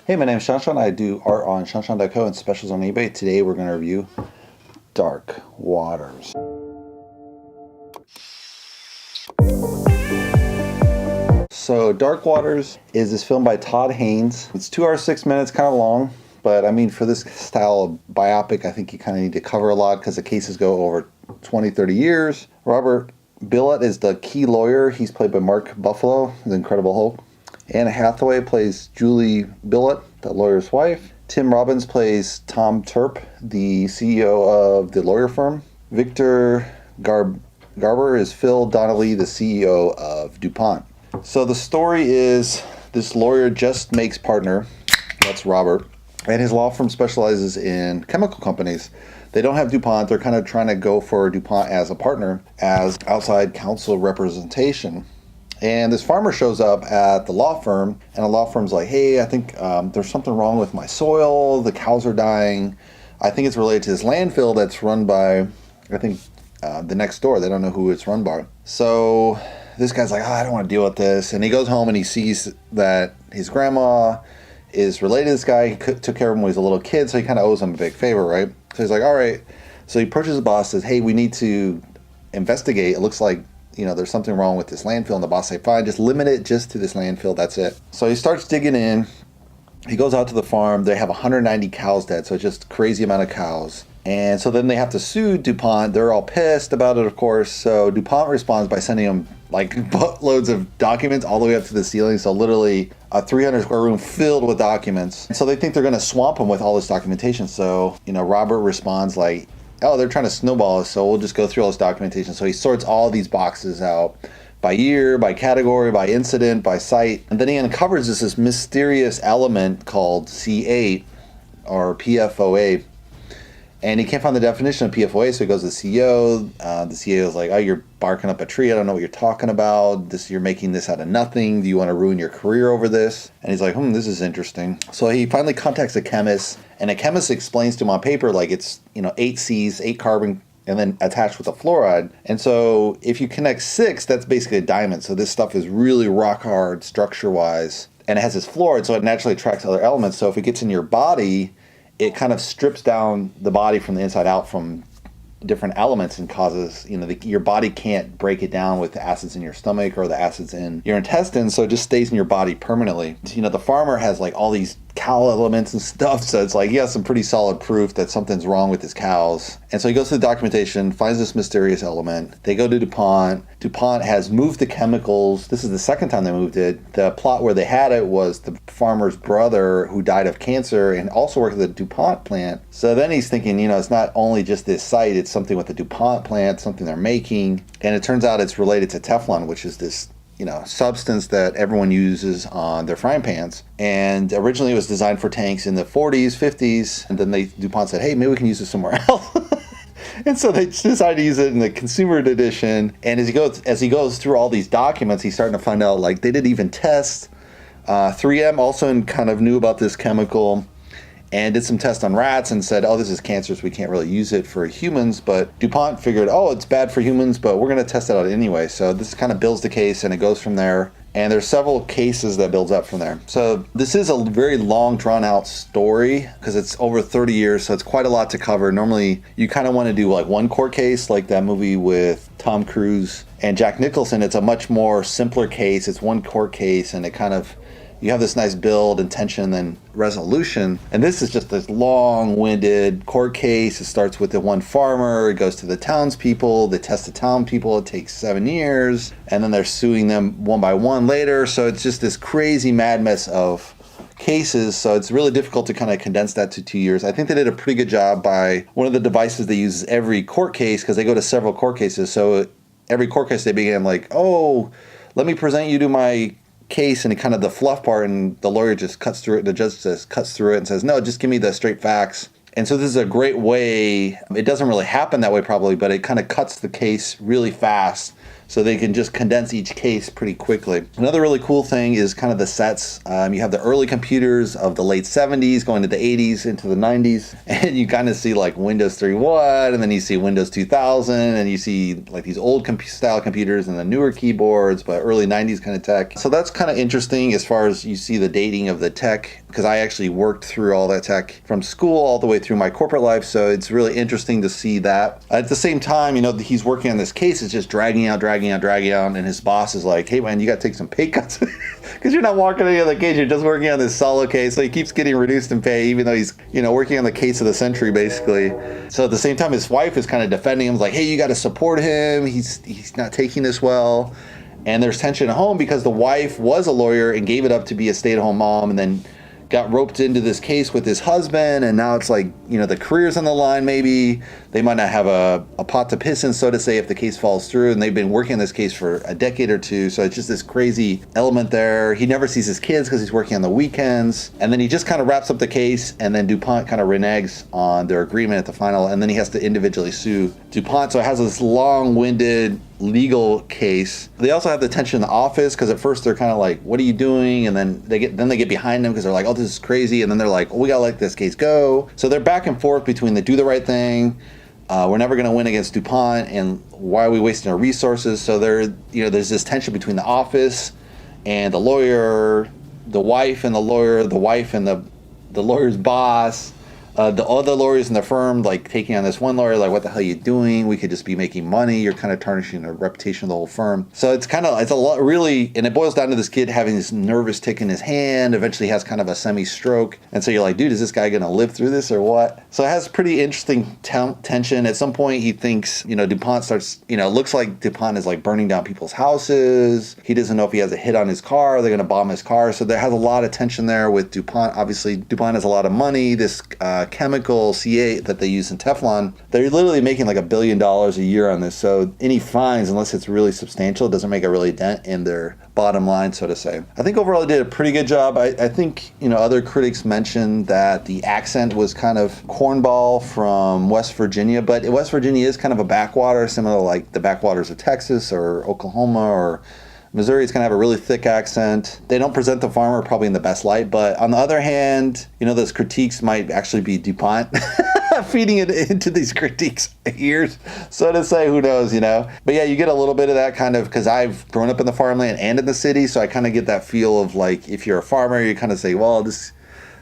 Hey, my name is Shanshan. I do art on shanshan.co and specials on eBay. Today we're going to review Dark Waters. So Dark Waters is this film by Todd Haynes. It's 2 hours 6 minutes, kind of long, but I mean for this style of biopic I think you kind of need to cover a lot because the cases go over 20-30 years. Robert Bilott is the key lawyer. He's played by Mark Buffalo, the Incredible Hulk. Anne Hathaway plays Julie Bilott, the lawyer's wife. Tim Robbins plays Tom Terp, the CEO of the lawyer firm. Victor Garber is Phil Donnelly, the CEO of DuPont. So the story is this lawyer just makes partner, that's Robert, and his law firm specializes in chemical companies. They don't have DuPont. They're kind of trying to go for DuPont as a partner, as outside counsel representation. And this farmer shows up at the law firm, and the law firm's like, hey, I think there's something wrong with my soil. The cows are dying. I think it's related to this landfill that's run by, I think, the next door. They don't know who it's run by. So this guy's like, I don't want to deal with this. And he goes home and he sees that his grandma is related to this guy. He took care of him when he was a little kid, so he kind of owes him a big favor, right? So he's like, all right. So he approaches the boss, says, hey, we need to investigate. It looks like there's something wrong with this landfill. And the boss say, fine, just limit it just to this landfill. That's it. So he starts digging in. He goes out to the farm. They have 190 cows dead. So it's just a crazy amount of cows. And so then they have to sue DuPont. They're all pissed about it, of course. So DuPont responds by sending them like boatloads of documents all the way up to the ceiling. So literally a 300 square room filled with documents. And so they think they're going to swamp them with all this documentation. So, Robert responds like, oh, they're trying to snowball us, so we'll just go through all this documentation. So he sorts all these boxes out by year, by category, by incident, by site. And then he uncovers this mysterious element called C8 or PFOA. And he can't find the definition of PFOA, so he goes to the CEO. The CEO is like, oh, you're barking up a tree. I don't know what you're talking about. You're making this out of nothing. Do you want to ruin your career over this? And he's like, this is interesting. So he finally contacts a chemist, and a chemist explains to him on paper, like it's, 8 C's, 8 carbon, and then attached with a fluoride. And so if you connect 6, that's basically a diamond. So this stuff is really rock hard structure-wise, and it has this fluoride, so it naturally attracts other elements. So if it gets in your body, it kind of strips down the body from the inside out from different elements and causes, your body can't break it down with the acids in your stomach or the acids in your intestines, so it just stays in your body permanently. The farmer has like all these cow elements and stuff, so it's like he has some pretty solid proof that something's wrong with his cows. And so he goes to the documentation, finds this mysterious element. They go to DuPont. DuPont has moved the chemicals. This is the second time they moved it. The plot where they had it was the farmer's brother who died of cancer and also worked at the DuPont plant. So then he's thinking, it's not only just this site, it's something with the DuPont plant, something they're making. And it turns out it's related to Teflon, which is this substance that everyone uses on their frying pans. And originally it was designed for tanks in the 40s, 50s. And then DuPont said, hey, maybe we can use it somewhere else. And so they decided to use it in the consumer edition. And as he goes through all these documents, he's starting to find out, like, they didn't even test. 3M also kind of knew about this chemical and did some tests on rats and said, oh, this is cancerous, we can't really use it for humans. But DuPont figured, oh, it's bad for humans, but we're going to test it out anyway. So this kind of builds the case, and it goes from there. And there's several cases that builds up from there. So this is a very long, drawn-out story because it's over 30 years, so it's quite a lot to cover. Normally, you kind of want to do like one court case, like that movie with Tom Cruise and Jack Nicholson. It's a much more simpler case. It's one court case, and it kind of, you have this nice build and tension and resolution. And this is just this long-winded court case. It starts with the one farmer. It goes to the townspeople. They test the townspeople. It takes 7 years. And then they're suing them one by one later. So it's just this crazy mad mess of cases. So it's really difficult to kind of condense that to 2 years. I think they did a pretty good job by one of the devices they use is every court case, because they go to several court cases. So every court case they begin like, oh, let me present you to my case, and kind of the fluff part, and the lawyer just cuts through it. The judge just cuts through it and says, no, just give me the straight facts. And so this is a great way. It doesn't really happen that way probably, but it kind of cuts the case really fast so they can just condense each case pretty quickly. Another really cool thing is kind of the sets. You have the early computers of the late 70s going to the 80s into the 90s, and you kind of see like Windows 3.1, and then you see Windows 2000, and you see like these old style computers and the newer keyboards, but early 90s kind of tech. So that's kind of interesting as far as you see the dating of the tech, because I actually worked through all that tech from school all the way through my corporate life, so it's really interesting to see that. At the same time, you know, he's working on this case, it's just dragging out, and his boss is like, hey man, you gotta take some pay cuts because you're not walking any other case, you're just working on this solo case. So he keeps getting reduced in pay even though he's, you know, working on the case of the century basically. So at the same time, his wife is kind of defending him, like, hey, you got to support him, he's not taking this well. And there's tension at home because the wife was a lawyer and gave it up to be a stay-at-home mom, and then got roped into this case with his husband, and now it's like, you know, the career's on the line. Maybe they might not have a pot to piss in, so to say, if the case falls through, and they've been working on this case for a decade or two, so it's just this crazy element there. He never sees his kids because he's working on the weekends, and then he just kind of wraps up the case, and then DuPont kind of reneges on their agreement at the final, and then he has to individually sue DuPont, so it has this long-winded legal case. They also have the tension in the office because at first they're kind of like, what are you doing? And then they get behind them because they're like, oh, this is crazy. And then they're like, oh, we gotta let this case go. So they're back and forth between the do the right thing, we're never going to win against DuPont, and why are we wasting our resources? So there's this tension between the office and the lawyer, the wife and the lawyer, the wife and the lawyer's boss, the other lawyers in the firm, like taking on this one lawyer, like, what the hell are you doing? We could just be making money. You're kind of tarnishing the reputation of the whole firm. So it's a lot, really, and it boils down to this kid having this nervous tick in his hand, eventually has kind of a semi-stroke. And so you're like, dude, is this guy going to live through this or what? So it has pretty interesting tension. At some point, he thinks, you know, DuPont starts, you know, it looks like DuPont is like burning down people's houses. He doesn't know if he has a hit on his car. They're going to bomb his car. So there has a lot of tension there with DuPont. Obviously, DuPont has a lot of money. This chemical C8 that they use in Teflon, they're literally making like $1 billion a year on this. So any fines, unless it's really substantial, doesn't make a really dent in their bottom line, so to say. I think overall they did a pretty good job. I think, you know, other critics mentioned that the accent was kind of cornball from West Virginia, but West Virginia is kind of a backwater, similar to like the backwaters of Texas or Oklahoma or Missouri. Is going to have a really thick accent. They don't present the farmer probably in the best light, but on the other hand, you know, those critiques might actually be DuPont feeding it into these critiques' ears, so to say. Who knows, you know? But yeah, you get a little bit of that kind of, because I've grown up in the farmland and in the city, so I kind of get that feel of like, if you're a farmer, you kind of say, well, this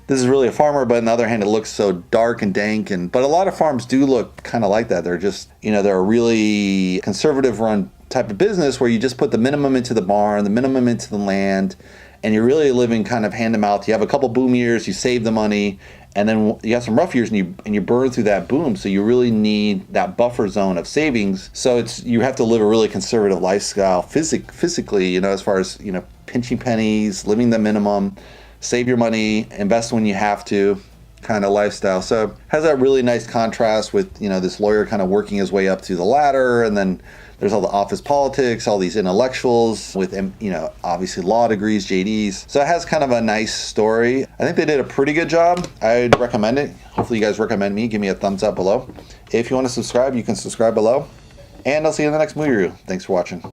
is really a farmer, but on the other hand, it looks so dark and dank. But a lot of farms do look kind of like that. They're just, you know, they're a really conservative run type of business where you just put the minimum into the barn, the minimum into the land, and you're really living kind of hand to mouth. You have a couple boom years, you save the money, and then you have some rough years and you burn through that boom. So you really need that buffer zone of savings. So you have to live a really conservative lifestyle physically, you know, as far as, you know, pinching pennies, living the minimum, save your money, invest when you have to kind of lifestyle. So has that really nice contrast with, you know, this lawyer kind of working his way up to the ladder, and then there's all the office politics, all these intellectuals with, you know, obviously law degrees, JDs. So it has kind of a nice story. I think they did a pretty good job. I'd recommend it. Hopefully you guys recommend me. Give me a thumbs up below. If you want to subscribe, you can subscribe below. And I'll see you in the next movie review. Thanks for watching.